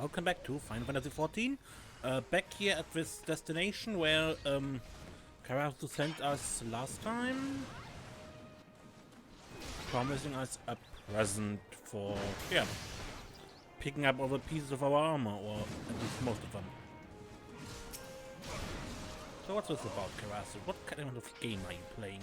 Welcome back to Final Fantasy XIV. Back here at this destination where Karasu sent us last time, promising us a present for, picking up all the pieces of our armor, or at least most of them. So what's this about, Karasu? What kind of game are you playing?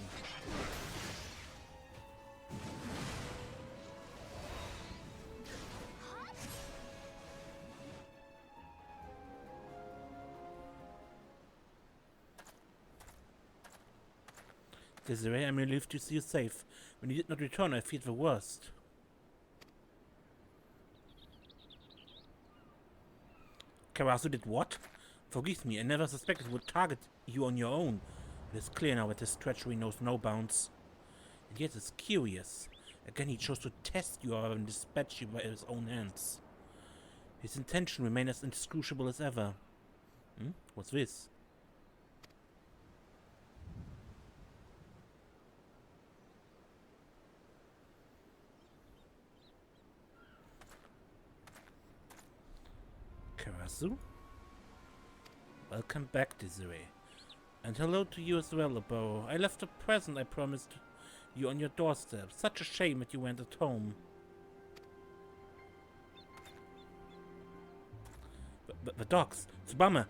Desiree, I'm relieved to see you safe. When you did not return, I feared the worst. Karasu did what? Forgive me, I never suspected it would target you on your own. It is clear now that his treachery knows no bounds. And yet it's curious. Again, he chose to test you rather than dispatch you by his own hands. His intention remained as inscrutable as ever. What's this? Karasu? Welcome back, Desiree. And hello to you as well, Abo. I left a present I promised you on your doorstep. Such a shame that you went at home. The dogs! Tsubame!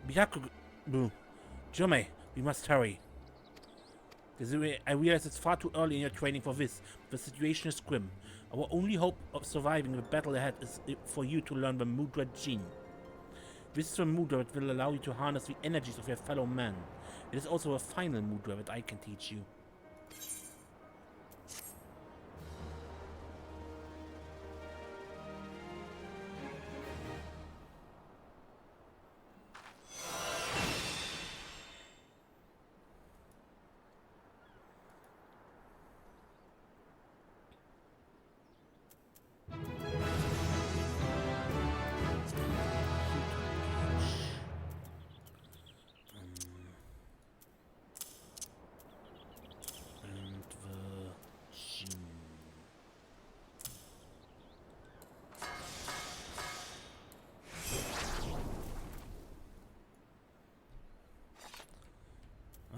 Byakubu! Jome! We must hurry. Desiree, I realize it's far too early in your training for this. The situation is grim. Our only hope of surviving the battle ahead is for you to learn the Mudra Gene. This is a Mudra that will allow you to harness the energies of your fellow man. It is also a final Mudra that I can teach you.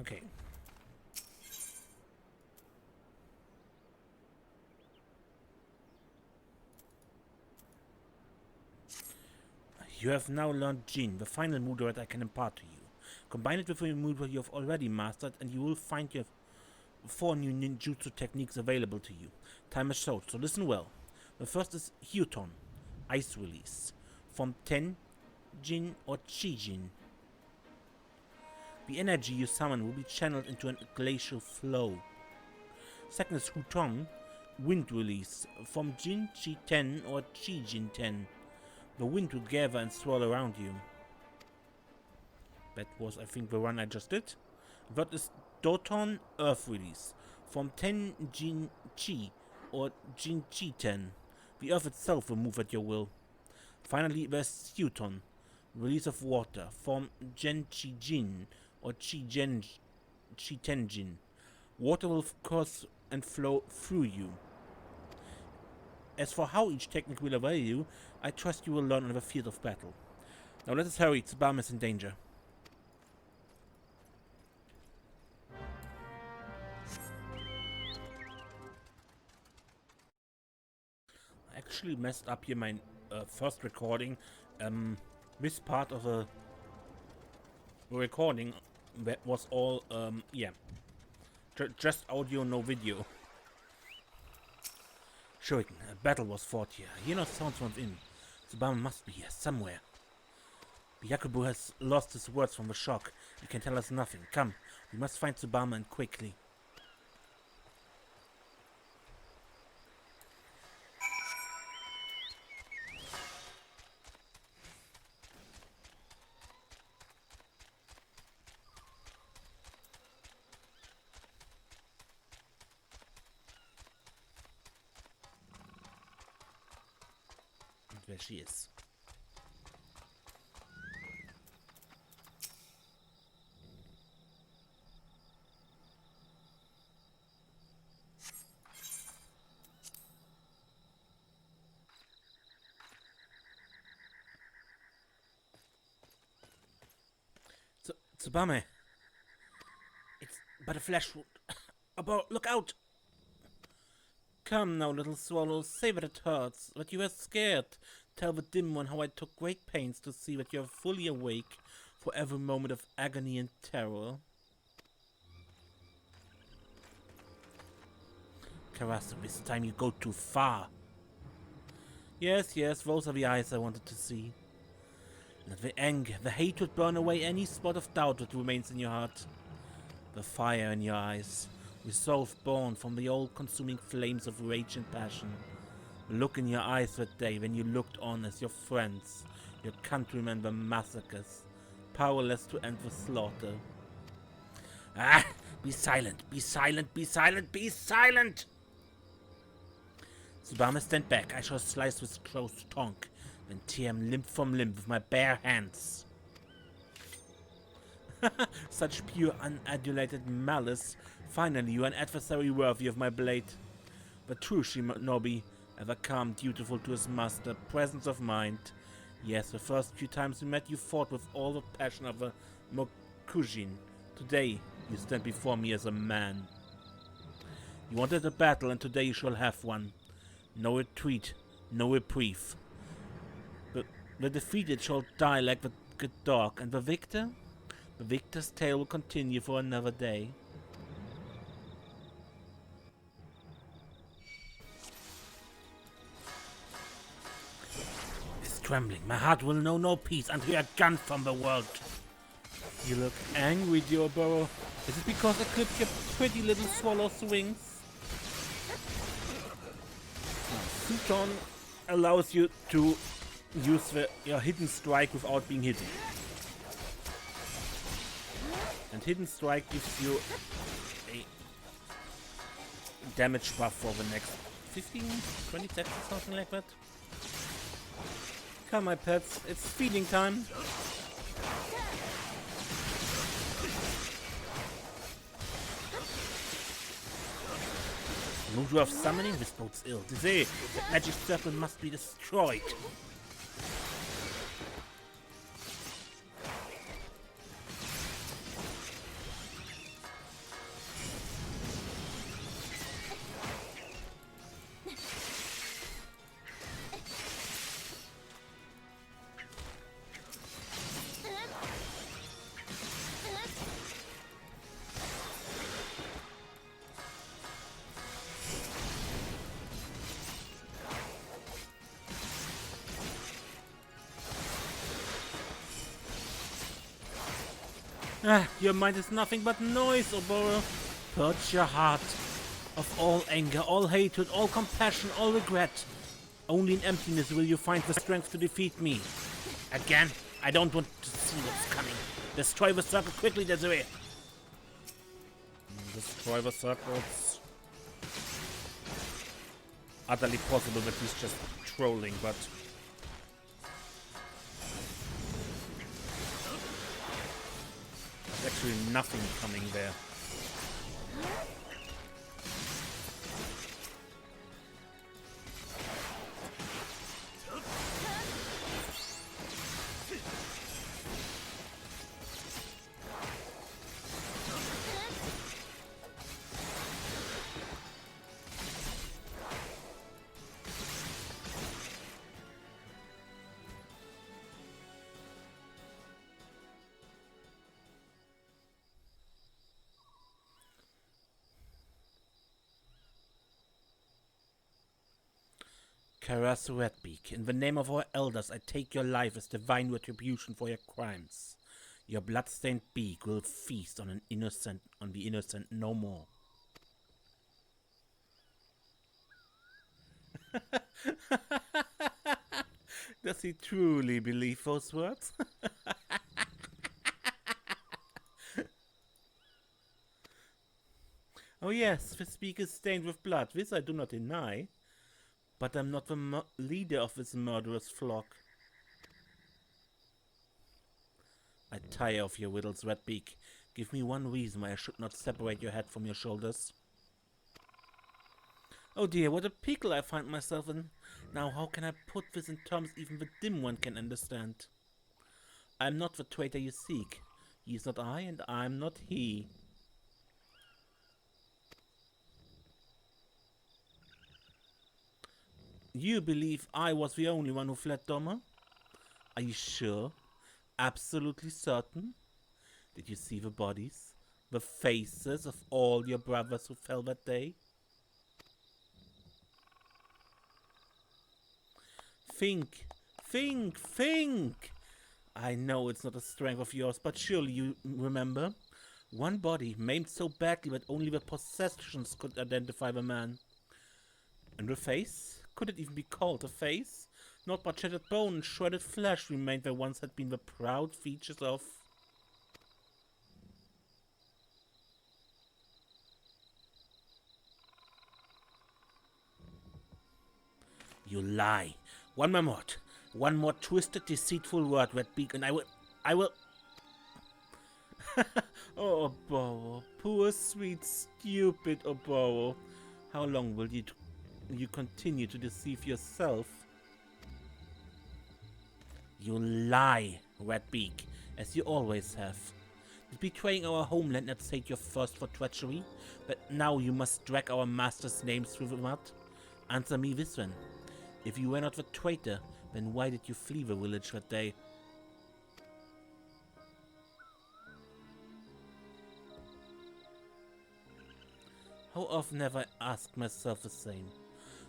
Okay. You have now learned Jin, the final Mudra that I can impart to you. Combine it with the Mudra you have already mastered, and you will find you have 4 new ninjutsu techniques available to you. Time is short, so listen well. The first is Hyuton, Ice Release, from Ten Jin or Chi Jin. The energy you summon will be channeled into a glacial flow. Second is Huton, Wind Release, from Jin Chi Ten or Chi Jin Ten. The wind will gather and swirl around you. That was, I think, the one I just did. That is Doton, Earth Release, from Ten Jin Chi or Jin Chi Ten. The earth itself will move at your will. Finally, there's Huton, Release of Water, from Gen Chi Jin or Chi Ten Jin. Water will course and flow through you. As for how each technique will avail you, I trust you will learn on the field of battle. Now let us hurry, Tsubame is in danger. I actually messed up here my first recording. This part of the recording that was all, just audio, no video. Shuriken, a battle was fought here. Hear no sounds from within. Tsubame must be here, somewhere. Byakubu has lost his words from the shock. He can tell us nothing. Come, we must find Tsubame and quickly. There she is. Tsubame. It's but a flesh wound. Look out! Come now, little swallow, say that it hurts, that you were scared. Tell the dim one how I took great pains to see that you are fully awake for every moment of agony and terror. Karasu, this time you go too far. Yes, those are the eyes I wanted to see. Let the anger, the hatred burn away any spot of doubt that remains in your heart. The fire in your eyes, resolve born from the all-consuming flames of rage and passion. The look in your eyes that day when you looked on as your friends, your countrymen were massacred, powerless to end the slaughter. Ah! Be silent! Be silent! Be silent! Be silent! Tsubame, stand back. I shall slice this crow's tongue, then tear him limb from limb with my bare hands. Such pure, unadulated malice. Finally, you are an adversary worthy of my blade. But true shinobi, ever calm, dutiful to his master, presence of mind. Yes, the first few times we met, you fought with all the passion of a Mokujin. Today, you stand before me as a man. You wanted a battle, and today you shall have one. No retreat, no reprieve. The defeated shall die like the good dog, and the victor? The victor's tale will continue for another day. It's trembling. My heart will know no peace until you are gone from the world. You look angry, dear Burrow. Is it because I clipped your pretty little swallow's wings? Suton allows you to use your hidden strike without being hidden. And hidden strike gives you a damage buff for the next 15, 20 seconds, something like that. Come, my pets, it's feeding time. The mood of summoning, this bodes ill. Say, that magic circle must be destroyed. Ah, your mind is nothing but noise, Oboro. Purge your heart of all anger, all hatred, all compassion, all regret. Only in emptiness will you find the strength to defeat me. Again, I don't want to see what's coming. Destroy the circle quickly, Desiree. Destroy the circles. Utterly possible that he's just trolling, but... there's actually nothing coming there. Karasu Redbeak, in the name of our elders, I take your life as divine retribution for your crimes. Your blood-stained beak will feast on the innocent no more. Does he truly believe those words? Oh yes, the beak is stained with blood. This I do not deny. But I'm not the leader of this murderous flock. I tire of your riddles, Redbeak. Give me one reason why I should not separate your head from your shoulders. Oh dear, what a pickle I find myself in. Now how can I put this in terms even the dim one can understand? I'm not the traitor you seek. He is not I, and I'm not he. You believe I was the only one who fled, Doma? Are you sure? Absolutely certain? Did you see the bodies? The faces of all your brothers who fell that day? Think, think! I know it's not a strength of yours, but surely you remember? One body, maimed so badly that only the possessions could identify the man. And the face? Could it even be called a face? Not but shattered bone and shredded flesh remained where once had been the proud features of... You lie. One more. One more twisted, deceitful word, Redbeak, and I will... Oh, Oboro. Poor, sweet, stupid Oboro. How long will you continue to deceive yourself? You lie, Redbeak, as you always have. Did betraying our homeland not sate your thirst for treachery? But now you must drag our master's name through the mud? Answer me this one. If you were not the traitor, then why did you flee the village that day? How often have I asked myself the same?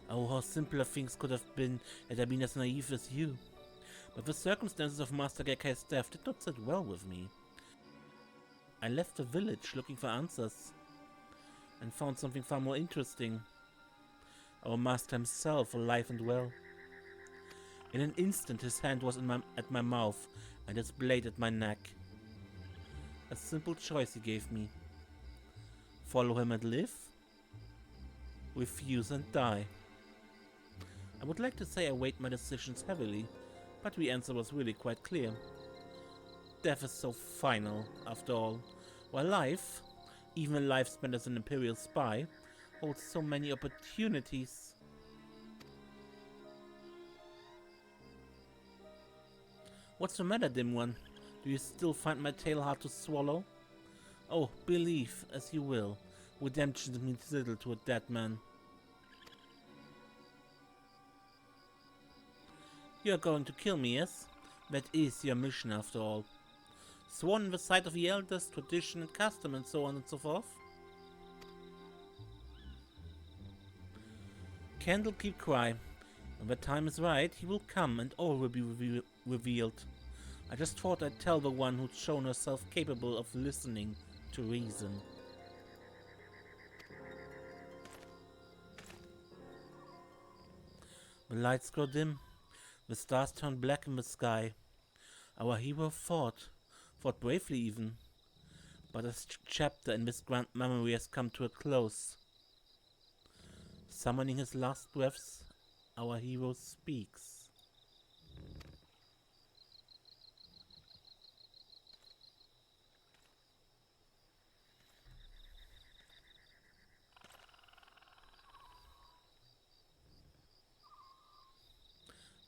Oh, how simpler things could have been had I been as naive as you. But the circumstances of Master Gekkei's death did not sit well with me. I left the village looking for answers, and found something far more interesting. Our master himself, alive and well. In an instant his hand was at my mouth, and his blade at my neck. A simple choice he gave me. Follow him and live? Refuse and die. I would like to say I weighed my decisions heavily, but the answer was really quite clear. Death is so final, after all, while life, even a life spent as an Imperial spy, holds so many opportunities. What's the matter, dim one? Do you still find my tale hard to swallow? Oh, believe as you will. Redemption means little to a dead man. You're going to kill me, yes? That is your mission, after all. Sworn in the sight of the elders, tradition and custom, and so on and so forth? Candlekeep cry. When the time is right, he will come and all will be revealed. I just thought I'd tell the one who'd shown herself capable of listening to reason. The lights grow dim. The stars turn black in the sky. Our hero fought bravely even. But a chapter in this grand memory has come to a close. Summoning his last breaths, our hero speaks.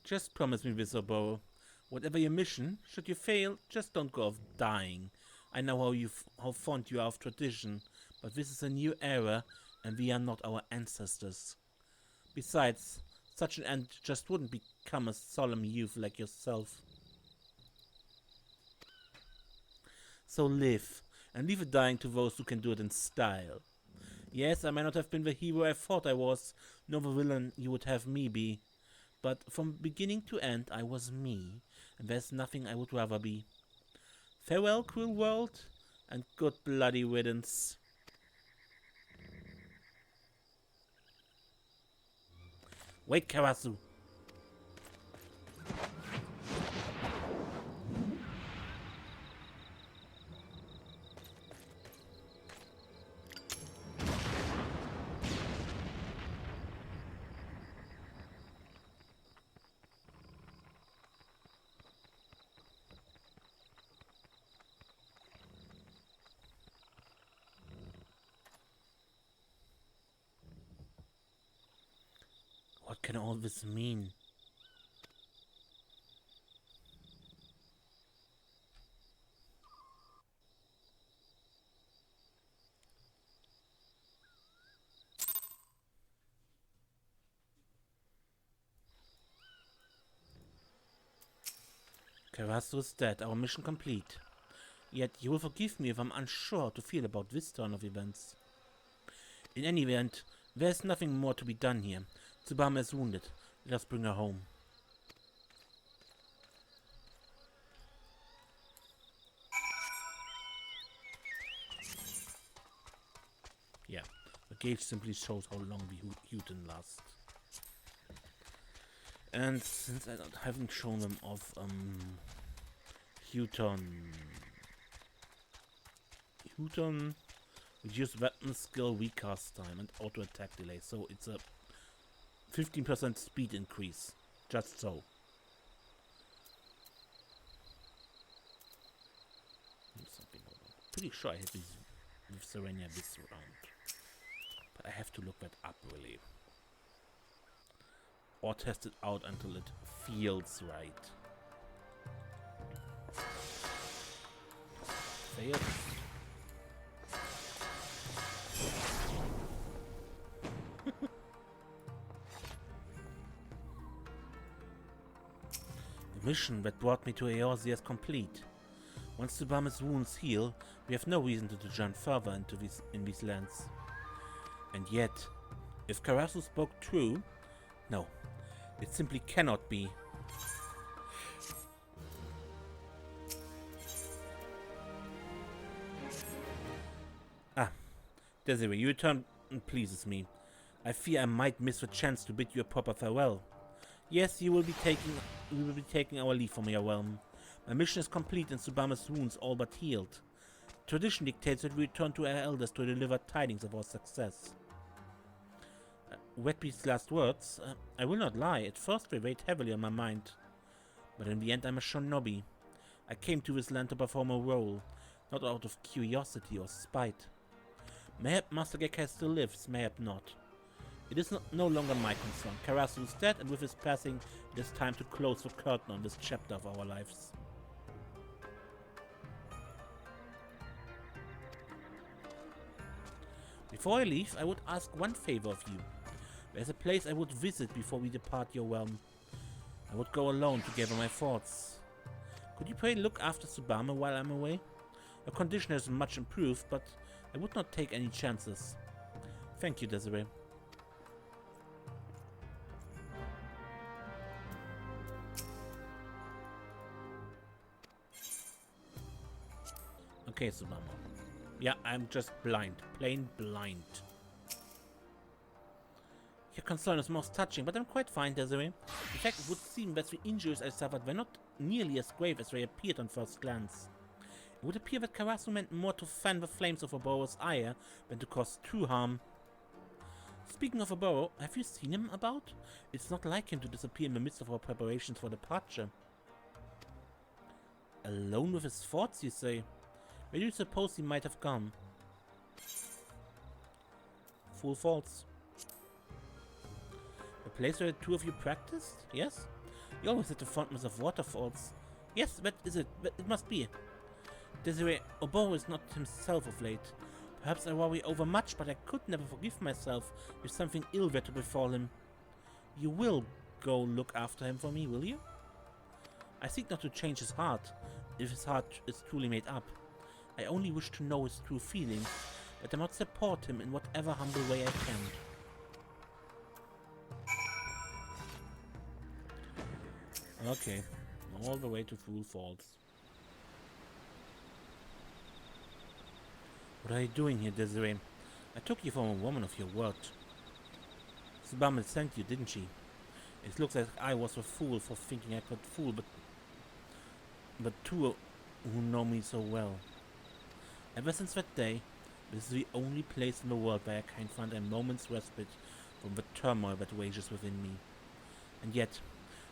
Just promise me this, Oboro. Whatever your mission, should you fail, just don't go off dying. I know how fond you are of tradition, but this is a new era, and we are not our ancestors. Besides, such an end just wouldn't become a solemn youth like yourself. So live, and leave it dying to those who can do it in style. Yes, I may not have been the hero I thought I was, nor the villain you would have me be. But from beginning to end I was me, and there's nothing I would rather be. Farewell, cruel world, and good bloody riddance. Wait, Karasu! What can all this mean? Karasu is dead, our mission complete. Yet you will forgive me if I'm unsure how to feel about this turn of events. In any event, there's nothing more to be done here. Tsubame is wounded. Let us bring her home. Yeah, the gauge simply shows how long the Houghton lasts. And since I haven't shown them off, Houghton reduce weapon skill, recast time, and auto attack delay. So it's a 15% speed increase. Just so. Something over. Pretty sure I have this with Serenia this round. But I have to look that up really. Or test it out until it feels right. Failed. The mission that brought me to ARR is complete. Once Tsubame's wounds heal, we have no reason to journey further into these lands. And yet, if Karasu spoke true, no, it simply cannot be. Ah, Desiree, your return pleases me. I fear I might miss the chance to bid you a proper farewell. Yes, we will be taking our leave from your realm. My mission is complete and Tsubame's wounds all but healed. Tradition dictates that we return to our elders to deliver tidings of our success. Wetby's last words, I will not lie, at first they weighed heavily on my mind. But in the end I'm a shinobi. I came to this land to perform a role, not out of curiosity or spite. Mayhap Master Gekkai still lives, mayhap not. It is no longer my concern. Karasu is dead, and with his passing, it is time to close the curtain on this chapter of our lives. Before I leave, I would ask one favor of you. There's a place I would visit before we depart your realm. I would go alone to gather my thoughts. Could you pray look after Tsubame while I'm away? Her condition is much improved, but I would not take any chances. Thank you, Desiree. Okay, Tsubame. Yeah, I'm just blind. Plain blind. Your concern is most touching, but I'm quite fine, Desiree. In fact, it would seem that the injuries I suffered were not nearly as grave as they appeared on first glance. It would appear that Karasu meant more to fan the flames of Oboro's ire than to cause true harm. Speaking of Oboro, have you seen him about? It's not like him to disappear in the midst of our preparations for departure. Alone with his thoughts, you say? Where do you suppose he might have gone? Full false. The place where the two of you practiced? Yes? You always had the fondness of waterfalls. Yes, that is it. It must be. Desiree, Oboro is not himself of late. Perhaps I worry overmuch, but I could never forgive myself if something ill were to befall him. You will go look after him for me, will you? I seek not to change his heart, if his heart is truly made up. I only wish to know his true feelings, that I might support him in whatever humble way I can. Okay, all the way to Fool Falls. What are you doing here, Desiree? I took you for a woman of your word. Tsubame sent you, didn't she? It looks like I was a fool for thinking I could fool, but two who know me so well. Ever since that day, this is the only place in the world where I can find a moment's respite from the turmoil that rages within me. And yet,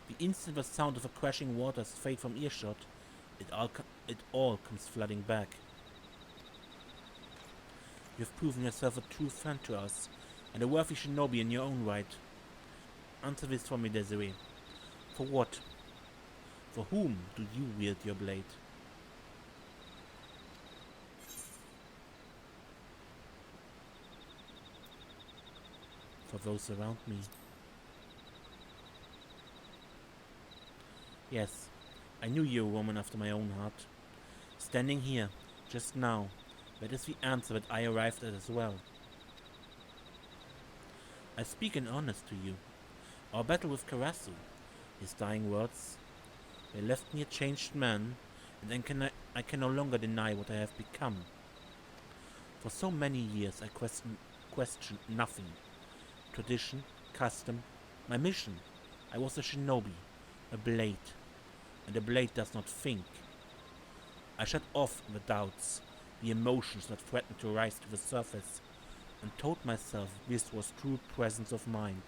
the instant the sound of the crashing waters fade from earshot, it all comes flooding back. You have proven yourself a true friend to us, and a worthy shinobi in your own right. Answer this for me, Desiree. For what? For whom do you wield your blade? For those around me. Yes, I knew you were a woman after my own heart. Standing here, just now, that is the answer that I arrived at as well. I speak in earnest to you. Our battle with Karasu, his dying words, they left me a changed man, and I can no longer deny what I have become. For so many years I questioned nothing. Tradition, custom, my mission. I was a shinobi, a blade, and a blade does not think. I shut off the doubts, the emotions that threatened to rise to the surface, and told myself this was true presence of mind.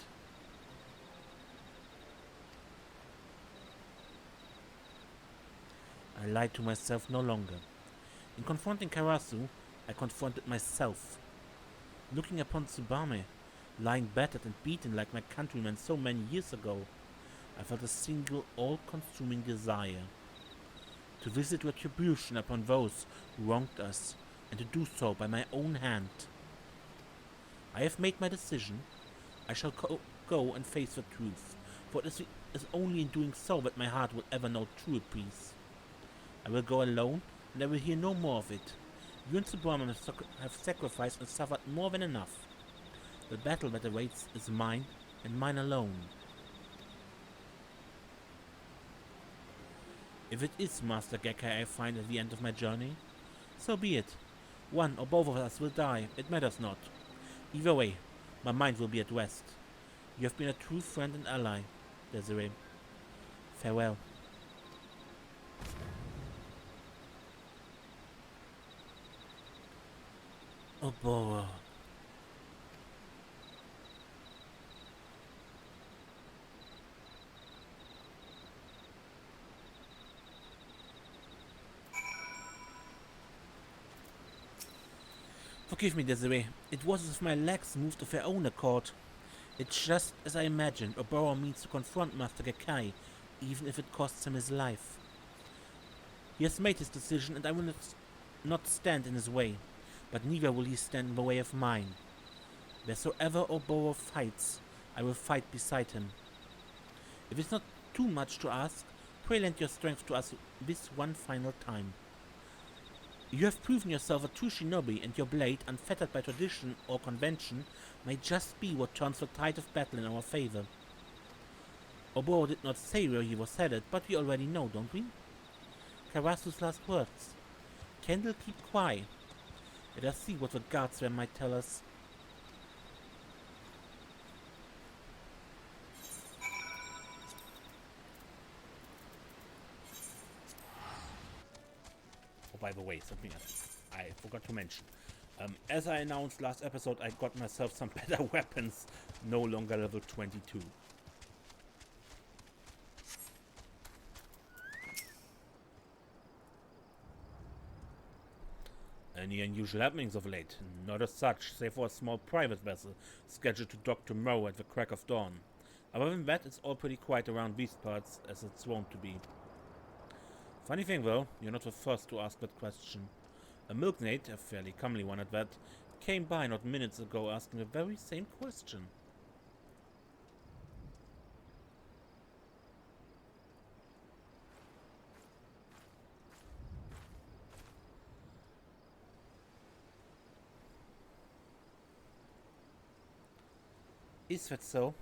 I lied to myself no longer. In confronting Karasu, I confronted myself. Looking upon Tsubame, lying battered and beaten like my countrymen so many years ago, I felt a single, all-consuming desire to visit retribution upon those who wronged us, and to do so by my own hand. I have made my decision. I shall go and face the truth, for it is only in doing so that my heart will ever know true peace. I will go alone, and I will hear no more of it. You and Tsubame have sacrificed and suffered more than enough. The battle that awaits is mine, and mine alone. If it is Master Gekkai I find at the end of my journey, so be it. One or both of us will die, it matters not. Either way, my mind will be at rest. You have been a true friend and ally, Desiree. Farewell. Oboro. Forgive me, Desiree. It was as if my legs moved of their own accord. It's just as I imagined. Oboro means to confront Master Gekkai, even if it costs him his life. He has made his decision, and I will not stand in his way, but neither will he stand in the way of mine. Wheresoever Oboro fights, I will fight beside him. If it's not too much to ask, pray lend your strength to us this one final time. You have proven yourself a true shinobi, and your blade, unfettered by tradition or convention, may just be what turns the tide of battle in our favor. Oboro did not say where he was headed, but we already know, don't we? Karasu's last words. Kendall, keep quiet. Let us see what the guards there might tell us. Oh, by the way, something else I forgot to mention. As I announced last episode, I got myself some better weapons, no longer level 22. Any unusual happenings of late? Not as such, save for a small private vessel scheduled to dock tomorrow at the crack of dawn. Other than that, it's all pretty quiet around these parts, as it's wont to be. Funny thing though, you're not the first to ask that question. A milkmaid, a fairly comely one at that, came by not minutes ago asking the very same question. Is that so?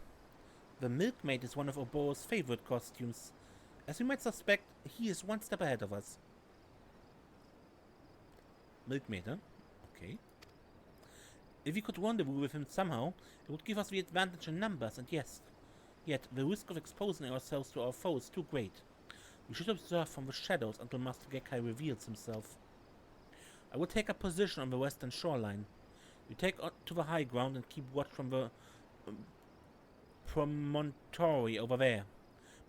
The milkmaid is one of Oboro's favorite costumes. As you might suspect, he is one step ahead of us. Milkmaid, huh? Okay. If we could rendezvous with him somehow, it would give us the advantage in numbers, and yes. Yet, the risk of exposing ourselves to our foe is too great. We should observe from the shadows until Master Gekkai reveals himself. I will take a position on the western shoreline. We take to the high ground and keep watch from the promontory over there.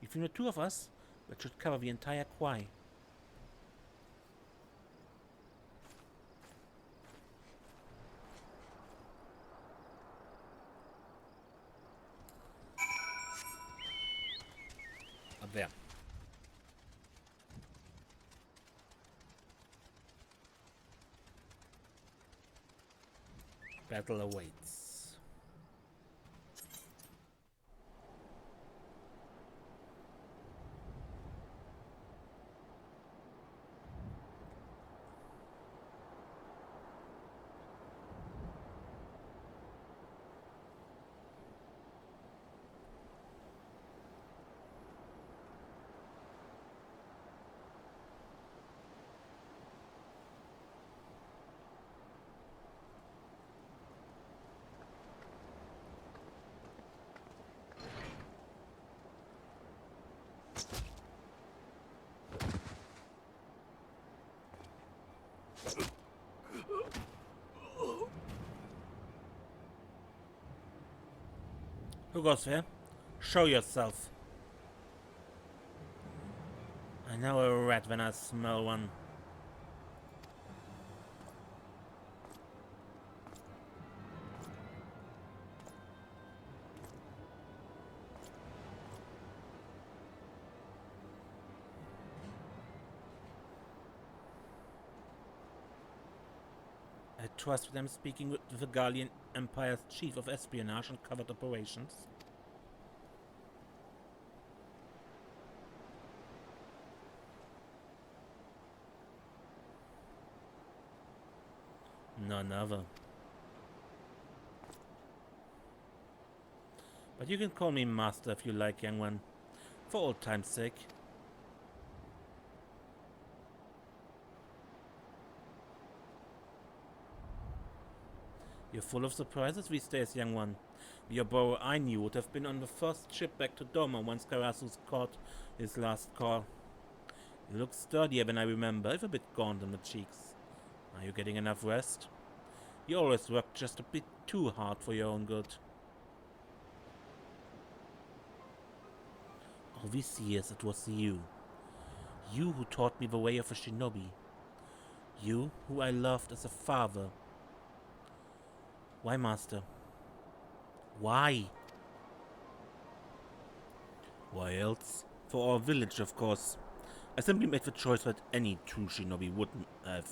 Between the two of us, that should cover the entire quay. Up there. Battle awaits. Who goes there? Show yourself. I know a rat when I smell one. I trust that I'm speaking with the Garlean Empire's Chief of Espionage and Covert Operations. None other. But you can call me Master if you like, young one. For old time's sake. You're full of surprises these days, young one. The Oboro I knew would have been on the first ship back to Doma once Karasu's caught his last call. You look sturdier than I remember, if a bit gaunt on the cheeks. Are you getting enough rest? You always work just a bit too hard for your own good. All these years it was you. You who taught me the way of a shinobi. You who I loved as a father. Why, Master? Why? Why else? For our village, of course. I simply made the choice that any true shinobi wouldn't have.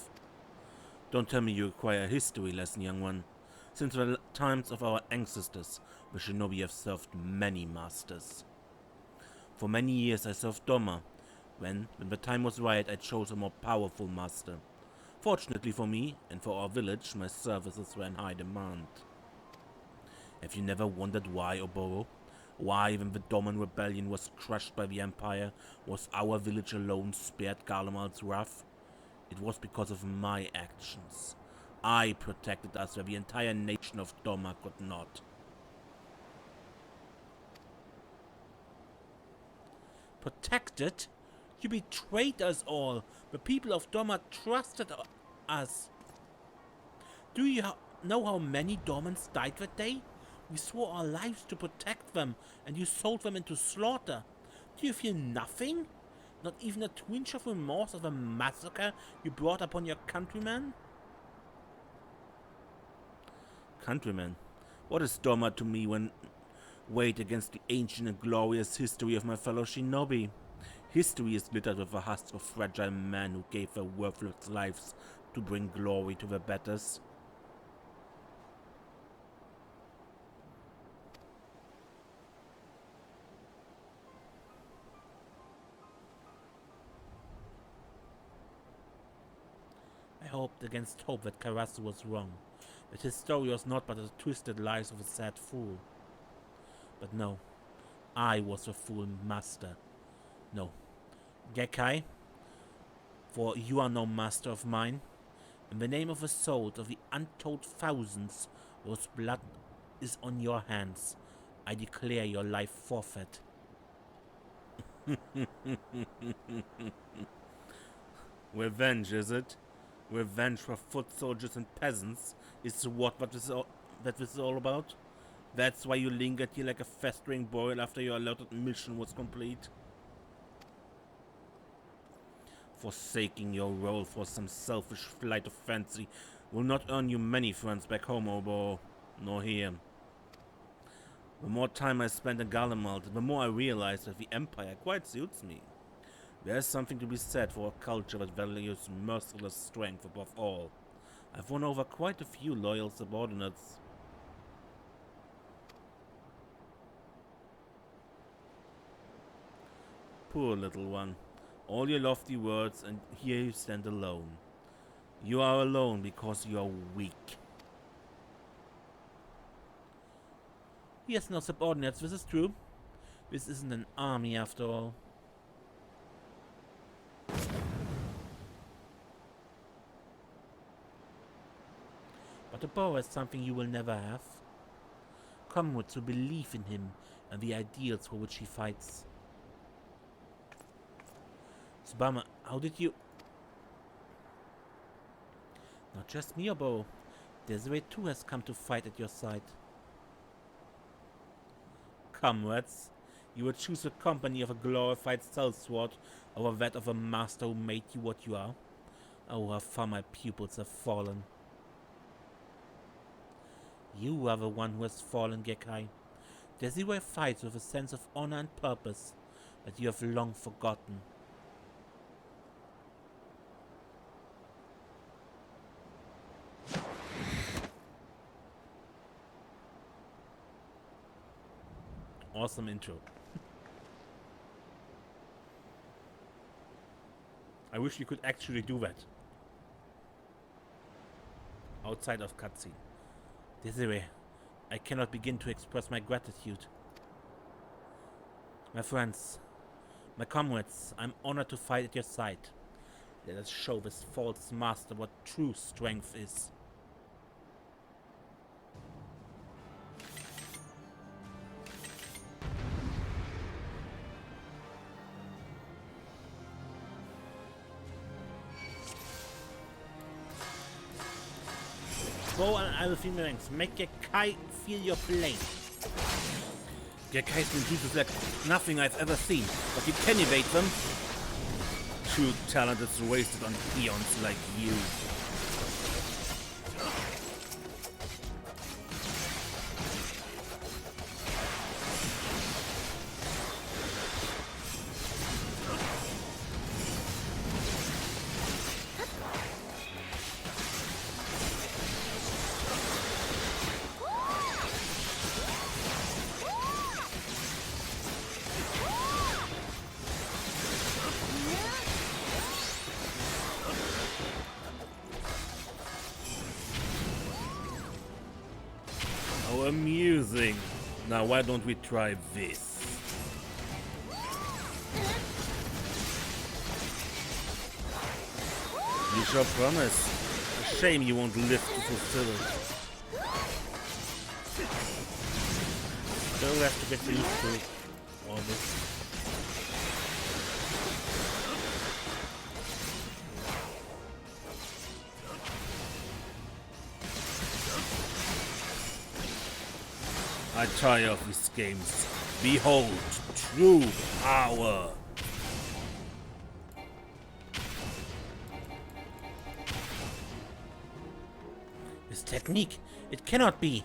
Don't tell me you require a history lesson, young one. Since the times of our ancestors, the shinobi have served many masters. For many years I served Doma. When the time was right, I chose a more powerful master. Fortunately for me, and for our village, my services were in high demand. Have you never wondered why, Oboro? Why, when the Doman rebellion was crushed by the Empire, was our village alone spared Garleman's wrath? It was because of my actions. I protected us where the entire nation of Doma could not. Protected? You betrayed us all. The people of Doma trusted us. Do you know how many Domans died that day? We swore our lives to protect them, and you sold them into slaughter. Do you feel nothing? Not even a twinge of remorse of the massacre you brought upon your countrymen? Countrymen? What is Doma to me when weighed against the ancient and glorious history of my fellow shinobi? History is littered with the husks of fragile men who gave their worthless lives to bring glory to their betters. I hoped against hope that Karasu was wrong, that his story was not but the twisted lies of a sad fool. But no, I was the fool, Master. No, Gekkai, for you are no master of mine. In the name of the souls of the untold thousands whose blood is on your hands, I declare your life forfeit. Revenge, is it? Revenge for foot soldiers and peasants is what this is all about? That's why you lingered here like a festering boil after your allotted mission was complete? Forsaking your role for some selfish flight of fancy will not earn you many friends back home, Oboro, nor here. The more time I spend in Garlemald, the more I realize that the Empire quite suits me. There's something to be said for a culture that values merciless strength above all. I've won over quite a few loyal subordinates. Poor little one. All your lofty words, and here you stand alone. You are alone because you are weak. He has no subordinates, this is true. This isn't an army after all. But Oboro has something you will never have. Comrades who believe in him and the ideals for which he fights. Tsubame, how did you... Not just me, Obo. Desiree too has come to fight at your side. Comrades, you would choose the company of a glorified sellsword over that of a master who made you what you are? Oh, how far my pupils have fallen. You are the one who has fallen, Gekkai. Desiree fights with a sense of honor and purpose that you have long forgotten. Awesome intro. I wish you could actually do that. Outside of cutscene. Desiree, I cannot begin to express my gratitude. My friends, my comrades, I'm honored to fight at your side. Let us show this false master what true strength is. Go and I will feel my ranks. Make Gekkai feel your pain. Gekkai's ninjutsu like nothing I've ever seen, but you can evade them. True talent is wasted on peons like you. How amusing. Now why don't we try this? You shall promise. A shame you won't live to fulfill it. Still have to get used to all this. I tire of these games. Behold, true power. This technique, it cannot be.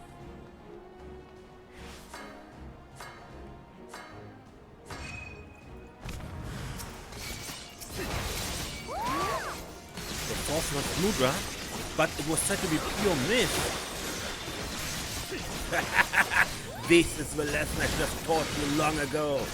The force was Mudra, but it was said to be pure myth. This is the lesson I should have taught you long ago.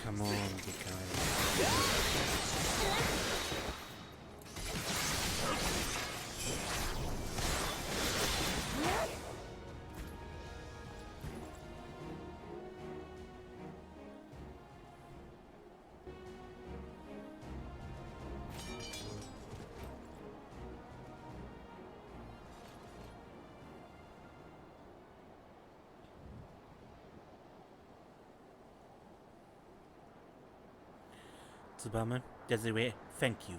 Come on, Gekkai. Tsubame, Desiree, thank you.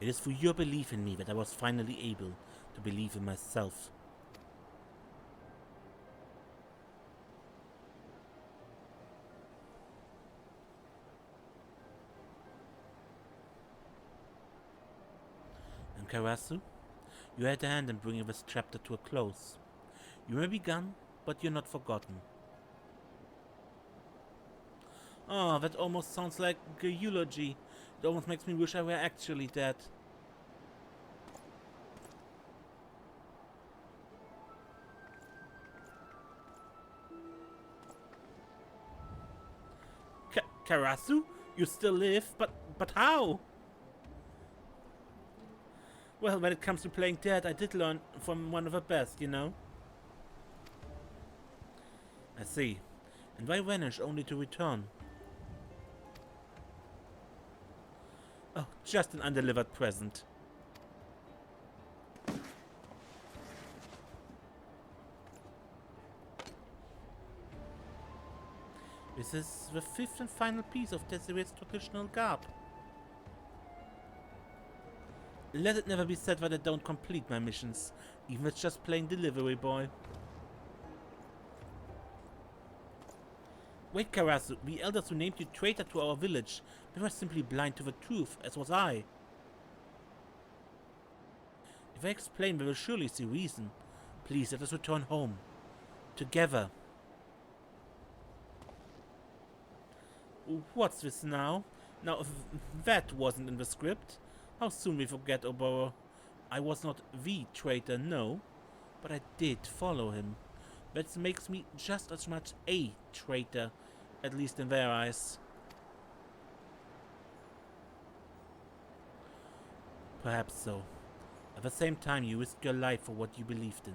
It is for your belief in me that I was finally able to believe in myself. Karasu, you had a hand in bringing this chapter to a close. You may be gone, but you're not forgotten. Oh, that almost sounds like a eulogy. It almost makes me wish I were actually dead. Karasu? You still live? But how? Well, when it comes to playing dead, I did learn from one of the best, you know? I see. And why vanish only to return? Oh, just an undelivered present. This is the fifth and final piece of Desiree's traditional garb. Let it never be said that I don't complete my missions, even if it's just plain delivery boy. Wait, Karasu, the elders who named you traitor to our village, they were simply blind to the truth, as was I. If I explain, they will surely see reason. Please, let us return home. Together. What's this now? Now, that wasn't in the script. How soon we forget, Oboro. I was not the traitor, no. But I did follow him. That makes me just as much a traitor, at least in their eyes. Perhaps so. At the same time, you risked your life for what you believed in.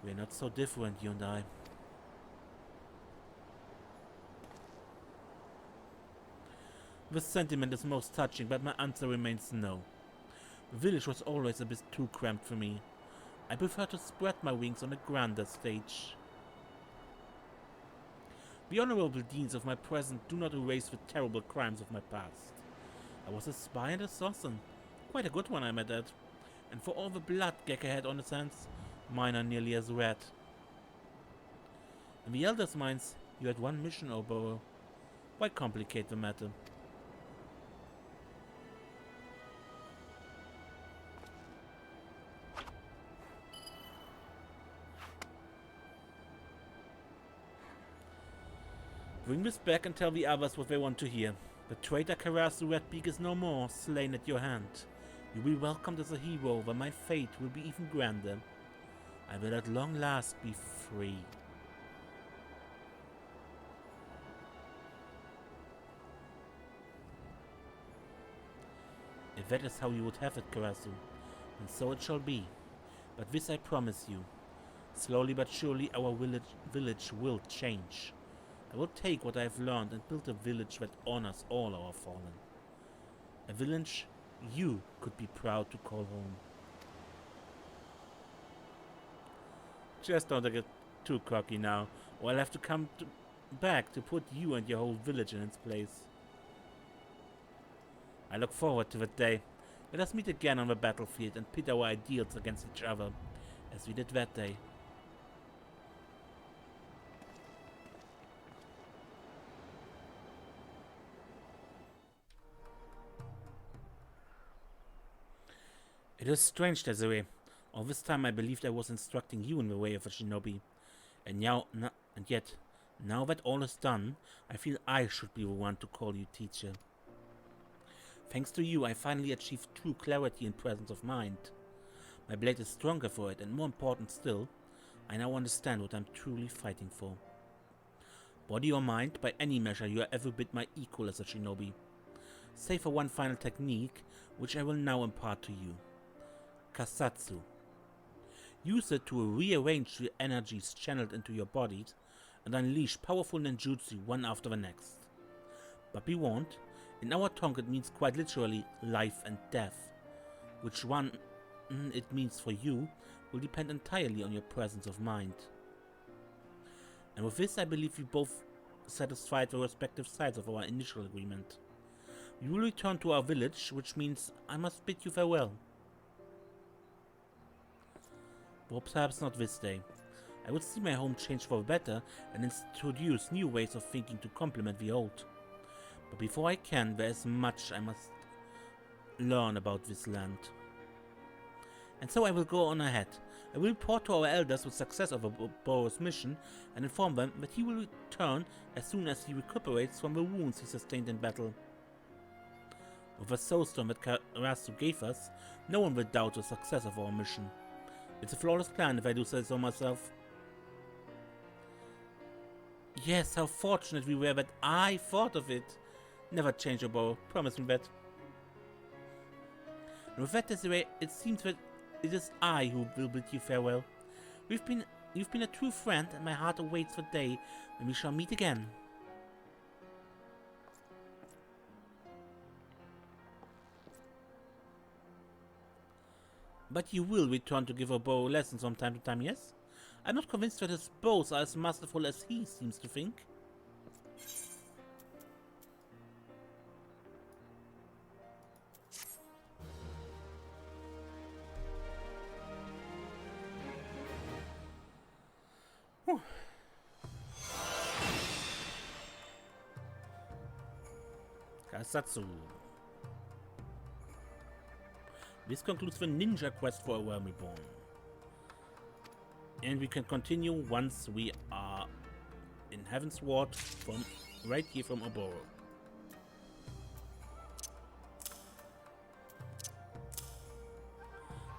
We're not so different, you and I. The sentiment is most touching, but my answer remains no. The village was always a bit too cramped for me. I prefer to spread my wings on a grander stage. The honorable deeds of my present do not erase the terrible crimes of my past. I was a spy and assassin. Quite a good one, I might add. And for all the blood Gecko had on his hands, mine are nearly as red. In the elders' minds, you had one mission, Oboro. Why complicate the matter? Bring this back and tell the others what they want to hear. The traitor Karasu Redbeak is no more, slain at your hand. You will be welcomed as a hero, but my fate will be even grander. I will at long last be free. If that is how you would have it, Karasu, and so it shall be. But this I promise you. Slowly but surely our village will change. I will take what I have learned and build a village that honors all our fallen. A village you could be proud to call home. Just don't get too cocky now, or I'll have to come back to put you and your whole village in its place. I look forward to that day. Let us meet again on the battlefield and pit our ideals against each other, as we did that day. It is strange, Desiree. All this time I believed I was instructing you in the way of a shinobi. And yet, now that all is done, I feel I should be the one to call you teacher. Thanks to you, I finally achieved true clarity and presence of mind. My blade is stronger for it, and more important still, I now understand what I'm truly fighting for. Body or mind, by any measure, you are every bit my equal as a shinobi. Save for one final technique, which I will now impart to you. Kasatsu. Use it to rearrange the energies channeled into your body and unleash powerful ninjutsu one after the next. But be warned, in our tongue it means quite literally life and death. Which one it means for you will depend entirely on your presence of mind. And with this I believe we both satisfied the respective sides of our initial agreement. We will return to our village, which means I must bid you farewell. Or perhaps not this day. I would see my home change for the better and introduce new ways of thinking to complement the old. But before I can, there is much I must learn about this land. And so I will go on ahead, I will report to our elders the success of Oboro's mission and inform them that he will return as soon as he recuperates from the wounds he sustained in battle. With the soulstone that Karasu gave us, no one will doubt the success of our mission. It's a flawless plan, if I do say so myself. Yes, how fortunate we were that I thought of it. Never change, Oboro. Promise me that. And with that, Desiree, it seems that it is I who will bid you farewell. You've been a true friend, and my heart awaits the day when we shall meet again. But you will return to give Oboro lessons from time to time, yes? I'm not convinced that his bows are as masterful as he seems to think. Whew. Karasu. This concludes the ninja quest for a Realm Reborn. And we can continue once we are in Heaven's Ward from right here from Oboro.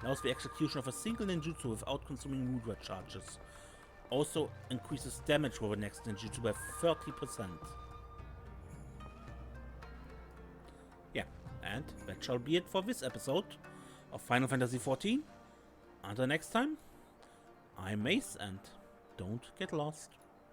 Allows the execution of a single ninjutsu without consuming mudra charges. Also increases damage for the next ninjutsu by 30%. Yeah, and that shall be it for this episode of Final Fantasy XIV. Until next time, I'm Mace, and don't get lost.